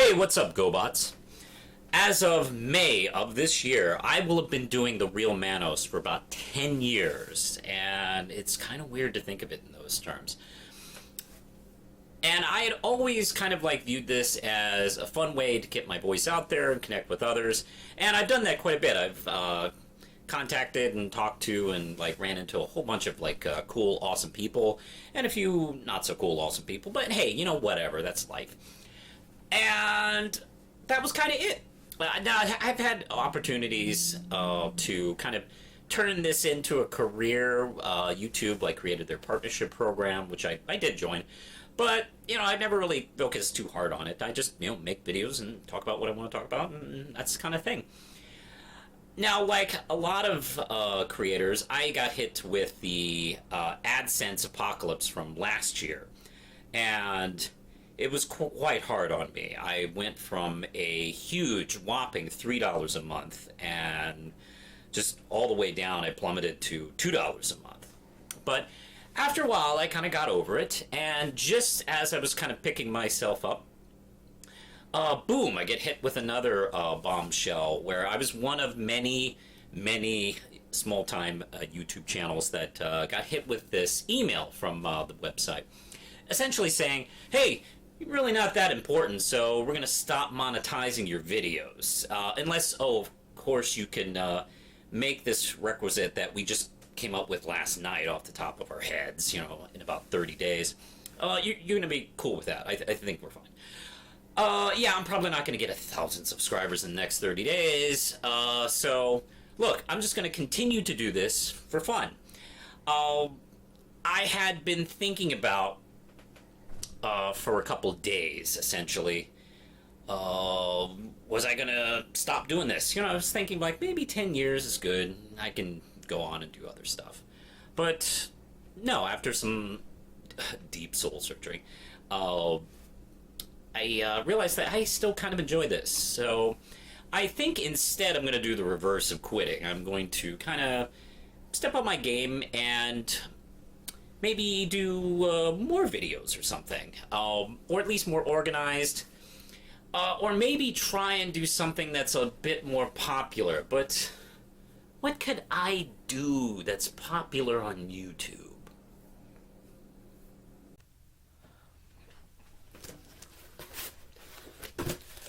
Hey, what's up, GoBots? As of May of this year, I will have been doing the real Manos for about 10 years, and it's kind of weird to think of it in those terms. And I had always kind of viewed this as a fun way to get my voice out there and connect with others, and I've done that quite a bit. I've contacted and talked to and ran into a whole bunch of cool, awesome people, and a few not so cool, awesome people. But hey, whatever. That's life. And that was kind of it. Now, I've had opportunities to kind of turn this into a career. YouTube created their partnership program, which I did join. But, I never really focused too hard on it. I just, make videos and talk about what I want to talk about, and that's the kind of thing. Now, like a lot of creators, I got hit with the AdSense apocalypse from last year. And it was quite hard on me. I went from a huge, whopping $3 a month, and just all the way down, I plummeted to $2 a month. But after a while, I kind of got over it, and just as I was kind of picking myself up, boom, I get hit with another bombshell, where I was one of many small-time YouTube channels that got hit with this email from the website, essentially saying, hey, you're really not that important, so we're going to stop monetizing your videos. Unless, of course, you can make this requisite that we just came up with last night off the top of our heads, in about 30 days. You're going to be cool with that. I think we're fine. Yeah, I'm probably not going to get 1,000 subscribers in the next 30 days. So, look, I'm just going to continue to do this for fun. I had been thinking about for a couple of days, essentially, was I gonna stop doing this? I was thinking maybe 10 years is good. I can go on and do other stuff. But no, after some deep soul searching, I realized that I still kind of enjoy this. So I think instead I'm gonna do the reverse of quitting. I'm going to kind of step up my game and maybe do more videos or something, or at least more organized, or maybe try and do something that's a bit more popular. But what could I do that's popular on YouTube?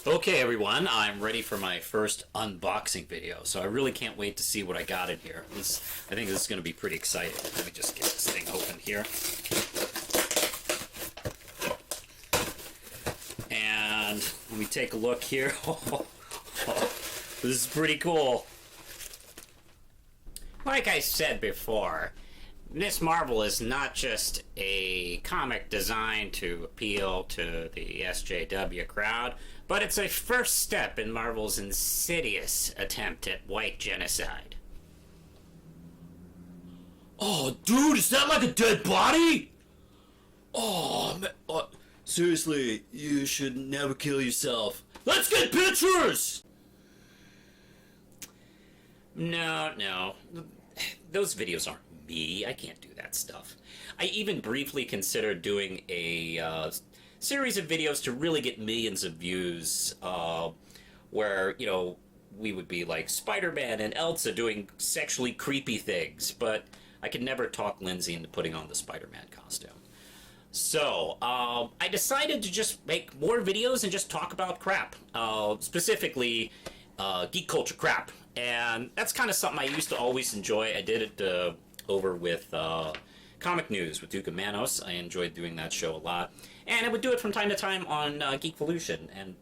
Okay, everyone, I'm ready for my first unboxing video, so I really can't wait to see what I got in here. I think this is going to be pretty exciting. Let me just get this thing open here. And let me take a look here. This is pretty cool. Like I said before, Miss Marvel is not just a comic designed to appeal to the SJW crowd, but it's a first step in Marvel's insidious attempt at white genocide. Oh, dude, is that like a dead body? Oh, man, seriously, you should never kill yourself. Let's get pictures! No. Those videos aren't me. I can't do that stuff. I even briefly considered doing a series of videos to really get millions of views, where, we would be like Spider-Man and Elsa doing sexually creepy things, but I could never talk Lindsay into putting on the Spider-Man costume. So, I decided to just make more videos and just talk about crap, specifically geek culture crap. And that's kind of something I used to always enjoy. I did it over with Comic News with Duke of Manos. I enjoyed doing that show a lot. And I would do it from time to time on Geekvolution, and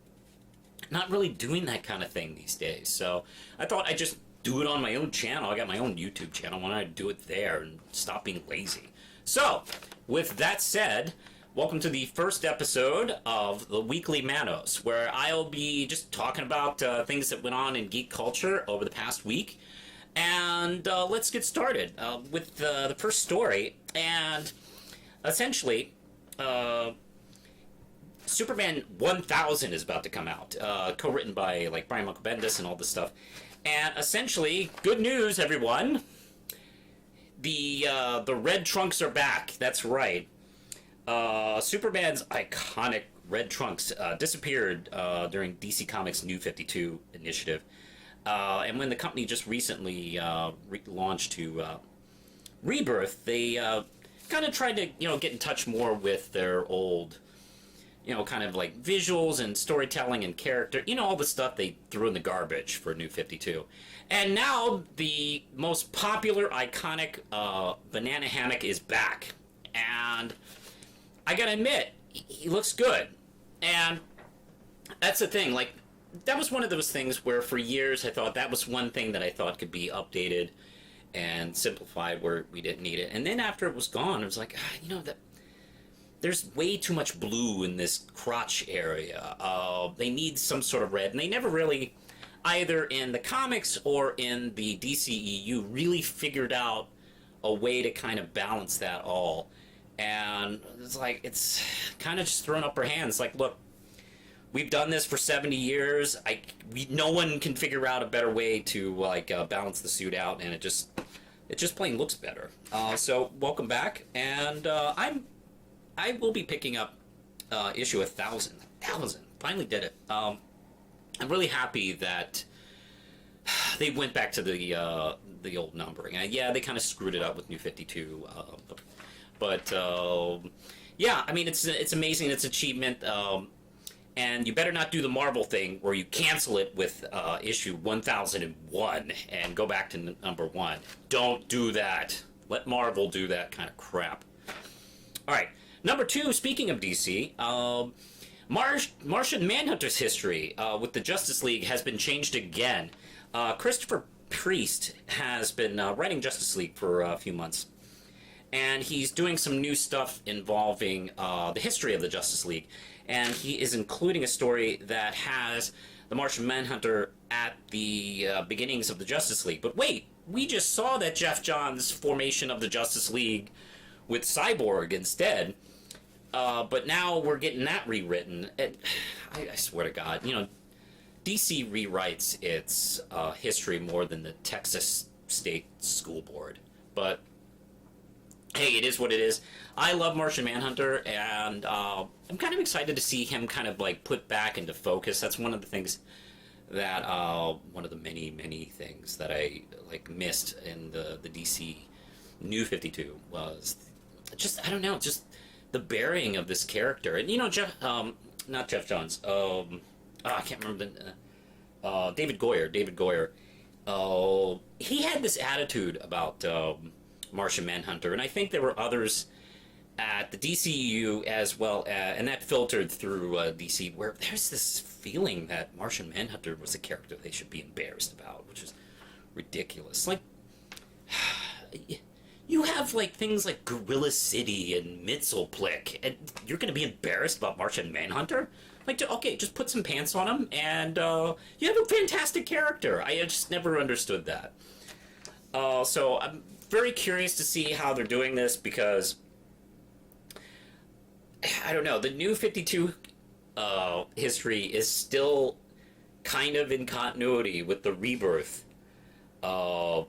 not really doing that kind of thing these days. So I thought I'd just do it on my own channel. I got my own YouTube channel. Why don't I do it there and stop being lazy? So, with that said, welcome to the first episode of the Weekly Manos, where I'll be just talking about things that went on in geek culture over the past week. And let's get started with the first story. And essentially, Superman 1000 is about to come out, co-written by Brian Michael Bendis and all this stuff. And essentially, good news, everyone. The red trunks are back. That's right. Superman's iconic Red Trunks disappeared during DC Comics' New 52 initiative. And when the company just recently launched to Rebirth, they kind of tried to, get in touch more with their old, kind of like visuals and storytelling and character, all the stuff they threw in the garbage for New 52. And now the most popular, iconic Banana Hammock is back. And I gotta admit, he looks good. And that's the thing, like, that was one of those things where for years I thought that was one thing that I thought could be updated and simplified where we didn't need it. And then after it was gone, it was like, that there's way too much blue in this crotch area. They need some sort of red, and they never really, either in the comics or in the DCEU, really figured out a way to kind of balance that all. And it's like, it's kind of just throwing up our hands. Like, look, we've done this for 70 years. No one can figure out a better way to balance the suit out, and it just plain looks better. So welcome back, and I will be picking up issue 1,000. Finally did it. I'm really happy that they went back to the old numbering. Yeah, they kind of screwed it up with New 52, but yeah, I mean, it's amazing. It's achievement. And you better not do the Marvel thing where you cancel it with issue 1001 and go back to number 1. Don't do that. Let Marvel do that kind of crap. All right, number 2, speaking of DC, Martian Manhunter's history with the Justice League has been changed again. Christopher Priest has been writing Justice League for a few months. And he's doing some new stuff involving the history of the Justice League. And he is including a story that has the Martian Manhunter at the beginnings of the Justice League. But wait, we just saw that Jeff Johns' formation of the Justice League with Cyborg instead. But now we're getting that rewritten. I swear to God, DC rewrites its history more than the Texas State School Board. But hey, it is what it is. I love Martian Manhunter, and I'm kind of excited to see him kind of like put back into focus. That's one of the things that one of the many things that I like missed in the DC New 52 was just, I don't know, just the burying of this character. And Jeff, not Jeff Johns. I can't remember the David Goyer. He had this attitude about Martian Manhunter, and I think there were others at the DCU as well, and that filtered through DC, where there's this feeling that Martian Manhunter was a character they should be embarrassed about, which is ridiculous. Like, you have like things like Gorilla City and Mxyzptlk, and you're going to be embarrassed about Martian Manhunter? Like, okay, just put some pants on him, and you have a fantastic character. I just never understood that. So I'm very curious to see how they're doing this, because I don't know, the New 52 history is still kind of in continuity with the Rebirth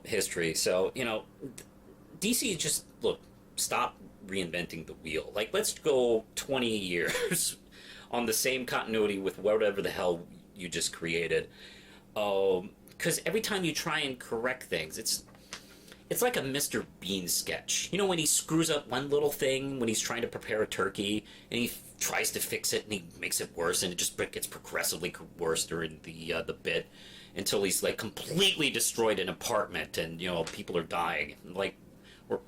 history. So, DC just, look, stop reinventing the wheel. Like, let's go 20 years on the same continuity with whatever the hell you just created. Because every time you try and correct things, it's like a Mr. Bean sketch. When he screws up one little thing when he's trying to prepare a turkey, and he tries to fix it, and he makes it worse, and it just gets progressively worse during the bit, until he's like completely destroyed an apartment, and people are dying. Like, where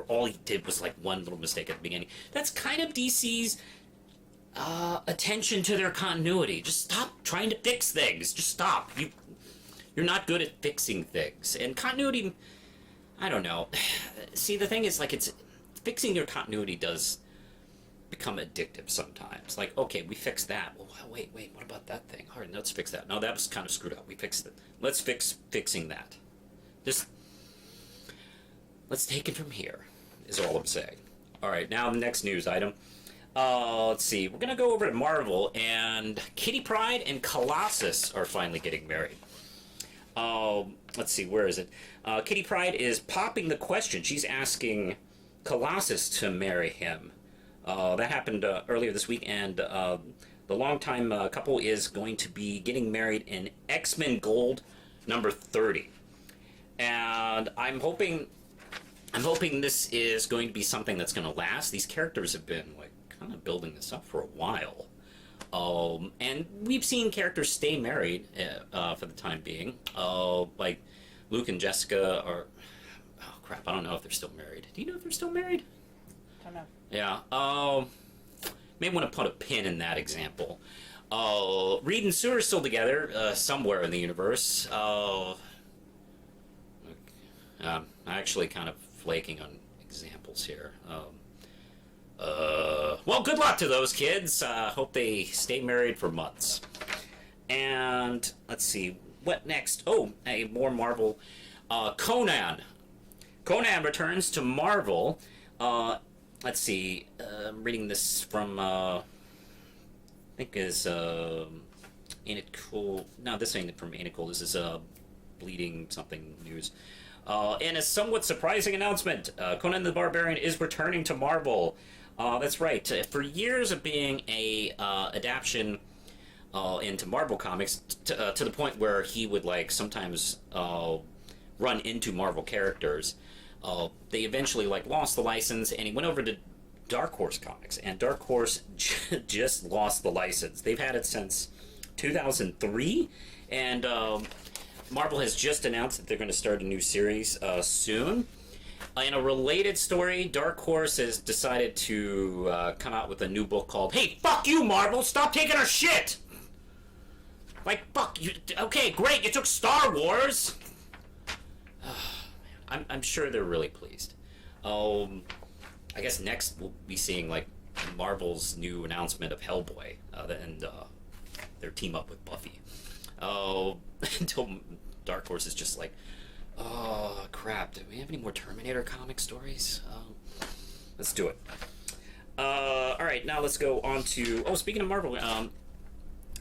all he did was like one little mistake at the beginning. That's kind of DC's attention to their continuity. Just stop trying to fix things. Just stop. You're not good at fixing things. And continuity, I don't know. See, the thing is, like, it's fixing your continuity does become addictive sometimes. Like, okay, we fixed that. Well, wait, what about that thing? All right, let's fix that. No, that was kind of screwed up. We fixed it. Let's fixing that. Just, let's take it from here, is all I'm saying. All right, now the next news item. Let's see. We're going to go over to Marvel, and Kitty Pryde and Colossus are finally getting married. Let's see, where is it? Kitty Pryde is popping the question. She's asking Colossus to marry him. That happened earlier this week, and the longtime couple is going to be getting married in X-Men Gold number 30. And I'm hoping this is going to be something that's going to last. These characters have been like kind of building this up for a while. And we've seen characters stay married for the time being. Like Luke and Jessica are... Oh, crap, I don't know if they're still married. Do you know if they're still married? I don't know. Yeah. May want to put a pin in that example. Reed and Sue are still together somewhere in the universe. I'm actually kind of flaking on examples here. Well, good luck to those kids. Hope they stay married for months. And let's see, what next? Oh, more Marvel. Conan. Conan returns to Marvel. Let's see. I'm reading this from. I think is Ain't It Cool? No, this ain't from Ain't It Cool. This is Bleeding something news. In a somewhat surprising announcement, Conan the Barbarian is returning to Marvel. That's right. For years of being a adaptation into Marvel Comics, to the point where he would like sometimes run into Marvel characters, they eventually like lost the license, and he went over to Dark Horse Comics, and Dark Horse just lost the license. They've had it since 2003, and Marvel has just announced that they're going to start a new series soon. In a related story, Dark Horse has decided to come out with a new book called "Hey, fuck you, Marvel! Stop taking our shit!" Like, fuck you. Okay, great, you took Star Wars. I'm sure they're really pleased. I guess next we'll be seeing like Marvel's new announcement of Hellboy and their team up with Buffy. Until Dark Horse is just like, oh crap, do we have any more Terminator comic stories? Let's do it. Alright, now let's go on to... Oh, speaking of Marvel,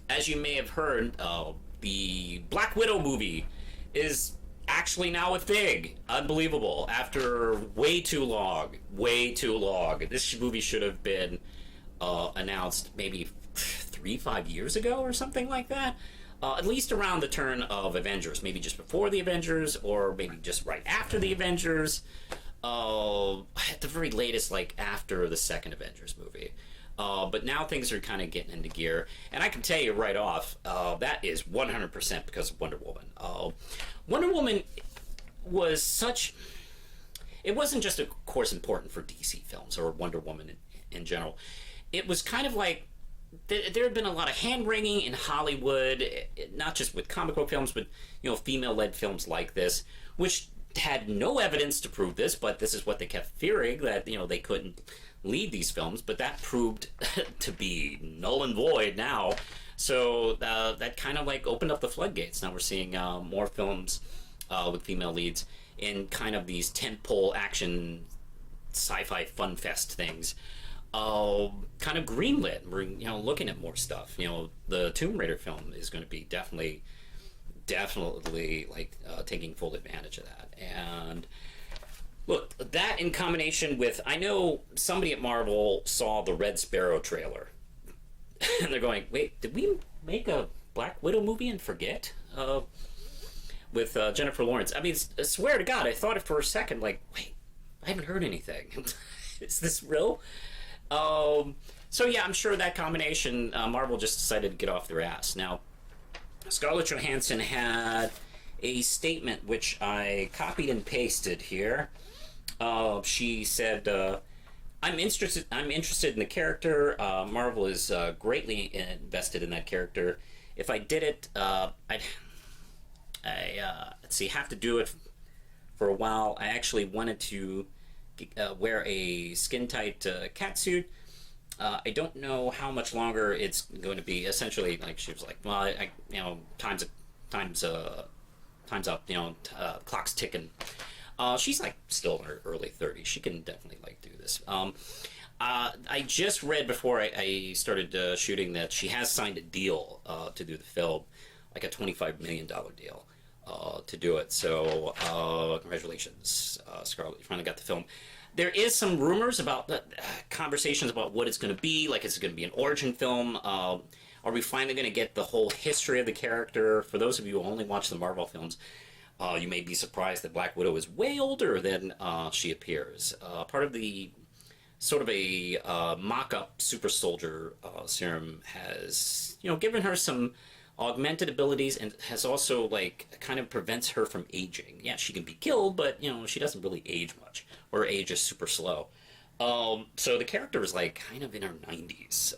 as you may have heard, the Black Widow movie is actually now a thing. Unbelievable. After way too long. This movie should have been announced maybe 3-5 years ago or something like that. At least around the turn of Avengers. Maybe just before the Avengers, or maybe just right after the Avengers. At the very latest, like after the second Avengers movie. But now things are kind of getting into gear. And I can tell you right off, that is 100% because of Wonder Woman. Wonder Woman was such... It wasn't just, of course, important for DC films, or Wonder Woman in general. It was kind of like... There had been a lot of hand-wringing in Hollywood, not just with comic book films, but, female-led films like this, which had no evidence to prove this, but this is what they kept fearing, that, they couldn't lead these films, but that proved to be null and void now. So that kind of like opened up the floodgates. Now we're seeing more films with female leads in kind of these tentpole action sci-fi fun fest things. Kind of greenlit. We're looking at more stuff. The Tomb Raider film is going to be definitely like taking full advantage of that. And look, that in combination with, I know somebody at Marvel saw the Red Sparrow trailer, and they're going, "Wait, did we make a Black Widow movie and forget?" With Jennifer Lawrence. I mean, I swear to God, I thought it for a second. Like, wait, I haven't heard anything. Is this real? So yeah, I'm sure that combination, Marvel just decided to get off their ass. Now, Scarlett Johansson had a statement which I copied and pasted here. She said, I'm interested in the character. Marvel is greatly invested in that character. If I did it, I'd have to do it for a while. I actually wanted to wear a skin-tight catsuit. I don't know how much longer it's going to be. Essentially, like, she was like, well, time's up. Clock's ticking. She's like still in her early 30s. She can definitely like do this. I just read before I started shooting that she has signed a deal to do the film, like a $25 million deal to do it. So congratulations, Scarlett, you finally got the film. There is some rumors about conversations about what it's going to be. Like, is it going to be an origin film? Are we finally going to get the whole history of the character? For those of you who only watch the Marvel films, you may be surprised that Black Widow is way older than she appears. Part of the sort of a mock-up super soldier serum has, given her some augmented abilities and has also, like, kind of prevents her from aging. Yeah, she can be killed, but, she doesn't really age much. Or her age is super slow. So the character is, like, kind of in her 90s.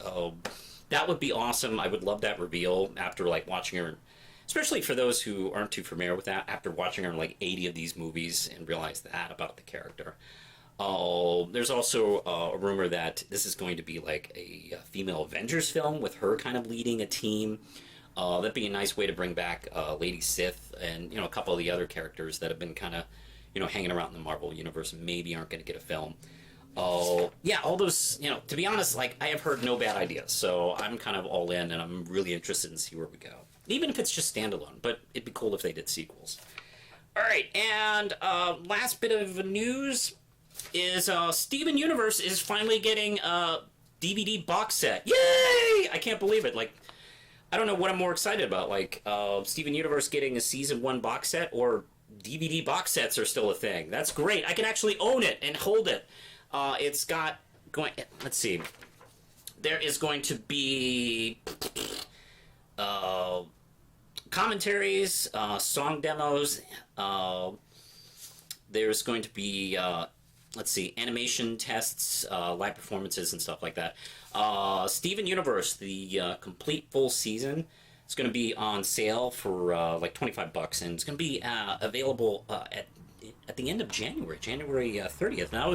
That would be awesome. I would love that reveal after, like, watching her, especially for those who aren't too familiar with that, after watching her in, like, 80 of these movies and realize that about the character. There's also a rumor that this is going to be, like, a female Avengers film with her kind of leading a team. That'd be a nice way to bring back Lady Sith and, a couple of the other characters that have been kind of, hanging around in the Marvel Universe and maybe aren't going to get a film. Yeah, all those, to be honest, like, I have heard no bad ideas, so I'm kind of all in, and I'm really interested in see where we go. Even if it's just standalone, but it'd be cool if they did sequels. Alright, and last bit of news is Steven Universe is finally getting a DVD box set. Yay! I can't believe it. Like, I don't know what I'm more excited about, like, Steven Universe getting a Season 1 box set, or DVD box sets are still a thing. That's great. I can actually own it and hold it. It's got let's see. There is going to be commentaries, song demos. There's going to be let's see, animation tests, live performances, and stuff like that. Steven Universe, the complete full season, is going to be on sale for like $25, and it's going to be available at the end of January 30th. Now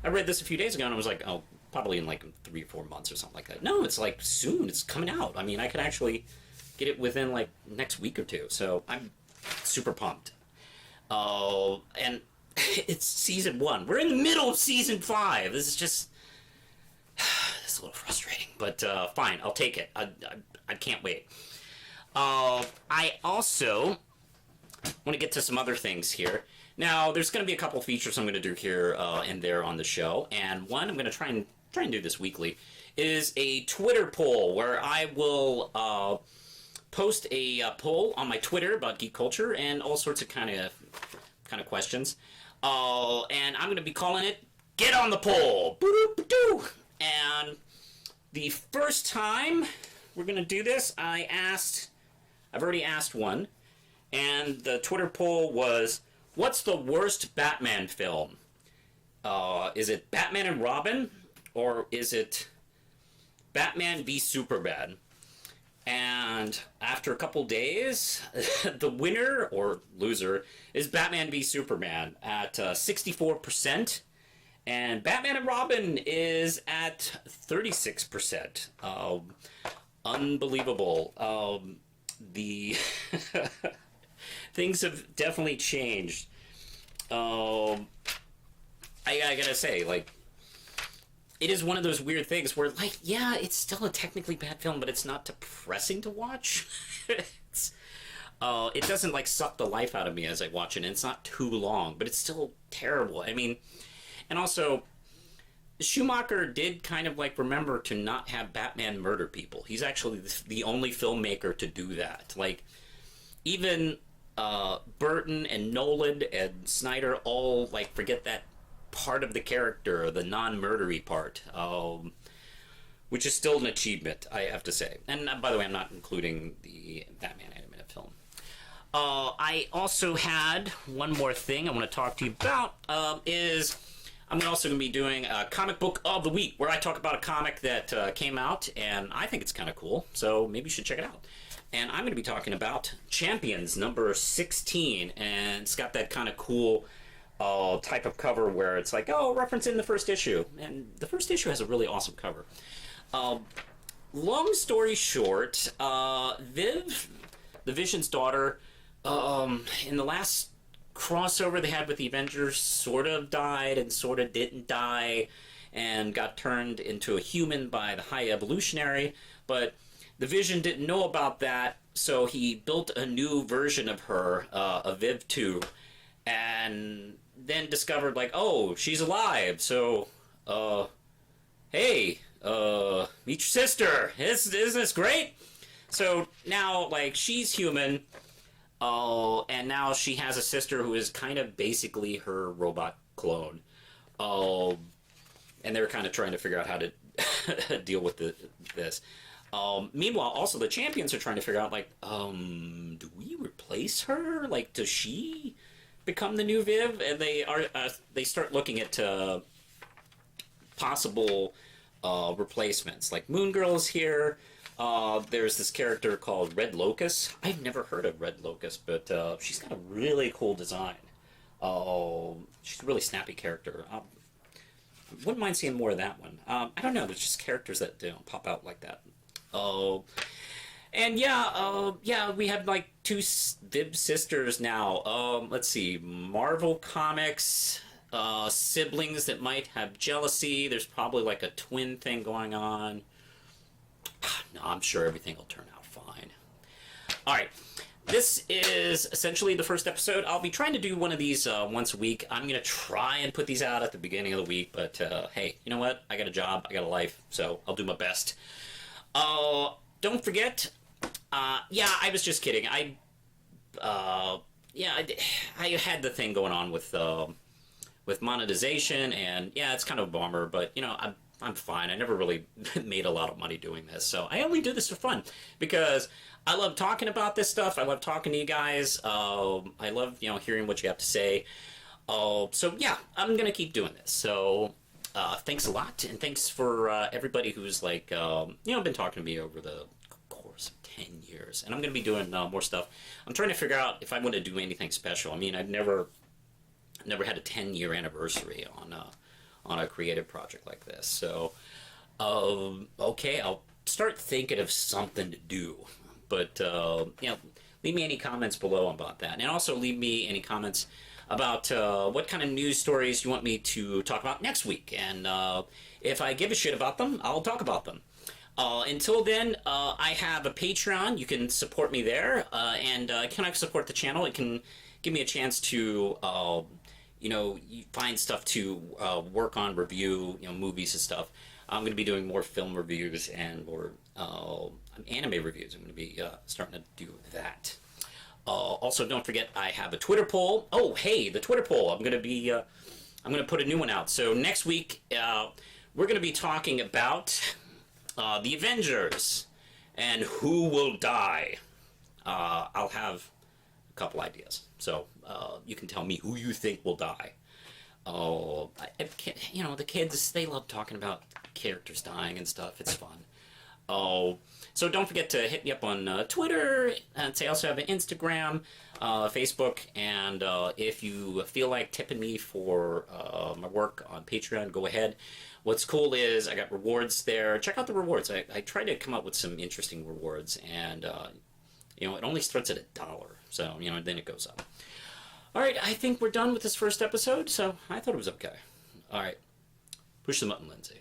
I read this a few days ago, and I was like, oh, probably in like 3 or 4 months or something like that. No, it's like soon. It's coming out. I mean, I could actually get it within like next week or two. So I'm super pumped. And it's Season 1. We're in the middle of Season 5. This is just... it's a little frustrating, but fine. I'll take it. I can't wait. I also want to get to some other things here. Now, there's going to be a couple features I'm going to do here and there on the show, and one I'm going to try and do this weekly is a Twitter poll where I will post a poll on my Twitter about geek culture and all sorts of kind of questions. And I'm going to be calling it Get on the Poll. Boo-doo-ba-doo. And the first time we're going to do this, I've already asked one, and the Twitter poll was, what's the worst Batman film? Is it Batman and Robin, or is it Batman v Superman? And after a couple days, the winner, or loser, is Batman v Superman at 64%. And Batman and Robin is at 36%. Unbelievable. The things have definitely changed. I gotta say, like, it is one of those weird things where, like, yeah, it's still a technically bad film, but it's not depressing to watch. It doesn't, like, suck the life out of me as I watch it, and it's not too long, but it's still terrible. I mean, and also, Schumacher did kind of, like, remember to not have Batman murder people. He's actually the only filmmaker to do that. Like, even Burton and Nolan and Snyder all, like, forget that part of the character, the non-murdery part, which is still an achievement, I have to say. And by the way, I'm not including the Batman animated film. I also had one more thing I want to talk to you about, is I'm also going to be doing a comic book of the week, where I talk about a comic that came out, and I think it's kind of cool, so maybe you should check it out. And I'm going to be talking about Champions number 16, and it's got that kind of cool type of cover where it's like, oh, referencing the first issue. And the first issue has a really awesome cover. Long story short, Viv, the Vision's daughter, in the last crossover they had with the Avengers, sort of died and sort of didn't die, and got turned into a human by the High Evolutionary, but the Vision didn't know about that, so he built a new version of her, a Viv 2, and then discovered, like, oh, she's alive, so, hey, meet your sister. Isn't this great? So now, like, she's human, and now she has a sister who is kind of basically her robot clone. And they're kind of trying to figure out how to deal with this. Meanwhile, also the champions are trying to figure out, like, do we replace her? Like, does she become the new Viv? And they start looking at possible replacements. Like, Moon Girl's here. There's this character called Red Locust. I've never heard of Red Locust, but she's got a really cool design. She's a really snappy character. Wouldn't mind seeing more of that one. I don't know. There's just characters that don't pop out like that. And yeah, we have like two Viv sisters now. Let's see, Marvel Comics, siblings that might have jealousy. There's probably like a twin thing going on. No, I'm sure everything will turn out fine. All right. This is essentially the first episode. I'll be trying to do one of these once a week. I'm going to try and put these out at the beginning of the week, but hey, you know what? I got a job, I got a life, so I'll do my best. Don't forget, yeah, I was just kidding. I had the thing going on with monetization, and yeah, it's kind of a bummer, but you know, I'm fine. I never really made a lot of money doing this, so I only do this for fun because I love talking about this stuff. I love talking to you guys. I love, you know, hearing what you have to say. So yeah, I'm gonna keep doing this. So thanks a lot, and thanks for everybody who's like, you know, been talking to me over the course of 10 years. And I'm gonna be doing more stuff. I'm trying to figure out if I want to do anything special. I mean, I've never had a 10-year anniversary on a creative project like this. So, okay, I'll start thinking of something to do. But, you know, leave me any comments below about that. And also leave me any comments about what kind of news stories you want me to talk about next week. And if I give a shit about them, I'll talk about them. Until then, I have a Patreon. You can support me there. And can I support the channel? It can give me a chance to you know, find stuff to work on, review, you know, movies and stuff. I'm going to be doing more film reviews and more anime reviews. I'm going to be starting to do that. Also, don't forget, I have a Twitter poll. Oh, hey, the Twitter poll. I'm going to put a new one out. So next week, we're going to be talking about the Avengers and who will die. I'll have a couple ideas. So you can tell me who you think will die. You know, the kids, they love talking about characters dying and stuff. It's fun. So don't forget to hit me up on Twitter, and I also have an Instagram, Facebook, and if you feel like tipping me for my work on Patreon, go ahead. What's cool is I got rewards there. Check out the rewards. I try to come up with some interesting rewards, and you know, it only starts at $1, so you know, then it goes up. All right, I think we're done with this first episode, so I thought it was okay. All right, push the button, Lindsay.